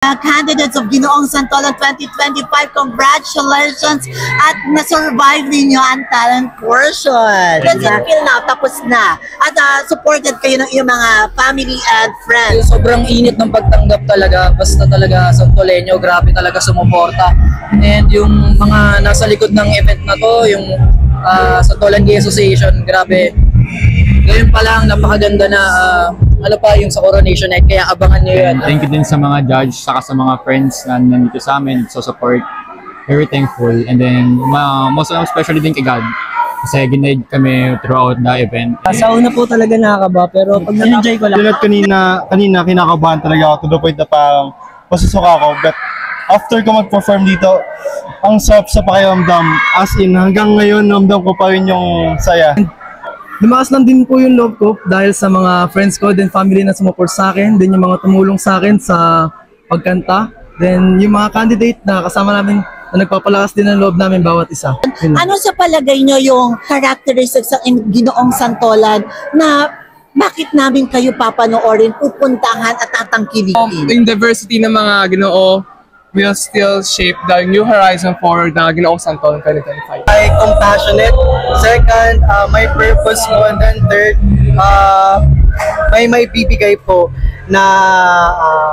Candidates of Ginoong Santolan 2025, congratulations at na-survive ninyo ang talent portion. Does it feel now, tapos na? At supported kayo ng iyong mga family and friends? Sobrang init ng pagtanggap talaga, basta talaga Santoleño, grabe talaga sumuporta. And yung mga nasa likod ng event na to, yung Santolan Gay Association, grabe. Ngayon pa lang, napakaganda na ano pa yung sa coronation night, kaya abangan nyo yun. Thank you din sa mga judge, saka sa mga friends na nandito sa amin, so support. Very thankful. And then, most especially din kay God. Kasi ginaid kami throughout the event. Sa una po talaga nakakaba, pero pag na-enjoy ko lang. Tulad kanina kinakabahan talaga ako to the point na parang pasusuka ako. But after ko mag-perform dito, ang sarap sa pakiramdam. As in, hanggang ngayon, namdam ko pa rin yung saya. Lumakas lang din po yung love ko dahil sa mga friends ko, then family na sumuport sa akin, then yung mga tumulong sa akin sa pagkanta, then yung mga candidate na kasama namin na nagpapalakas din ang loob namin bawat isa. Ano sa palagay nyo yung characteristics ng Ginoong Santolan na bakit namin kayo papanoorin, pupuntahan at tatangkilikin? Yung diversity ng mga Ginoo will still shape the new horizon for the Ginoong Santolan 2025. Ay, compassionate. Second, may purpose mo. And then third, may bibigay po na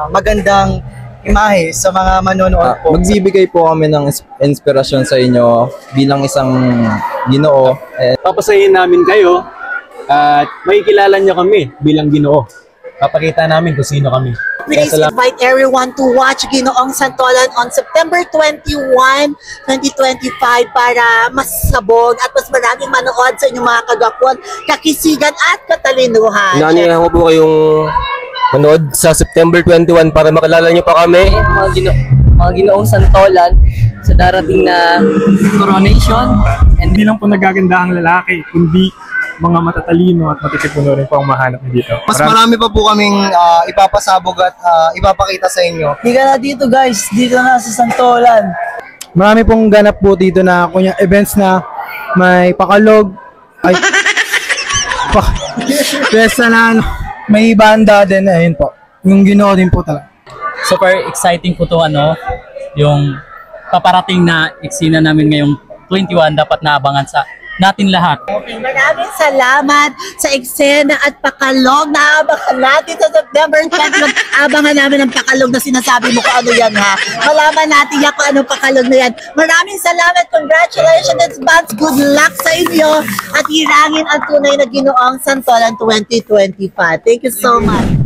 magandang imahe sa mga manonood po. Magbibigay po kami ng inspirasyon sa inyo bilang isang Ginoo. Papasayin namin kayo at makikilala niyo kami bilang Ginoo. Papakita namin kung sino kami. Please invite everyone to watch Ginoong Santolan on September 21, 2025 para mas sabog at mas maraming manood sa inyong mga kagapon, kakisigan at katalinuhan. Inaanihan ko po kayong manood sa September 21 para makilala niyo pa kami. Mga Ginoong Santolan sa darating na coronation. And hindi lang po nagaganda ang lalaki, kundi mga matatalino at matitipuno rin po ang mahanap niyo dito. Mas marami pa po kaming ipapasabog at ipapakita sa inyo. Hindi ka na dito guys, dito na sa Santolan. Marami pong ganap po dito na kunya events na may pakalog, ay, pesta na may banda din, ayun po. Yung Ginoo din po talaga. Super exciting po to yung paparating na eksena namin ngayong 21 dapat naabangan sa natin lahat. Maraming salamat sa eksena at pakalog na abangan natin sa September 21. Abangan namin ang pakalog na sinasabi mo kung ano yan ha. Malaman natin yan kung anong pakalog na yan. Maraming salamat. Congratulations in advance. Good luck sa inyo at hirangin ang tunay na Ginoong Santolan 2025. Thank you so much.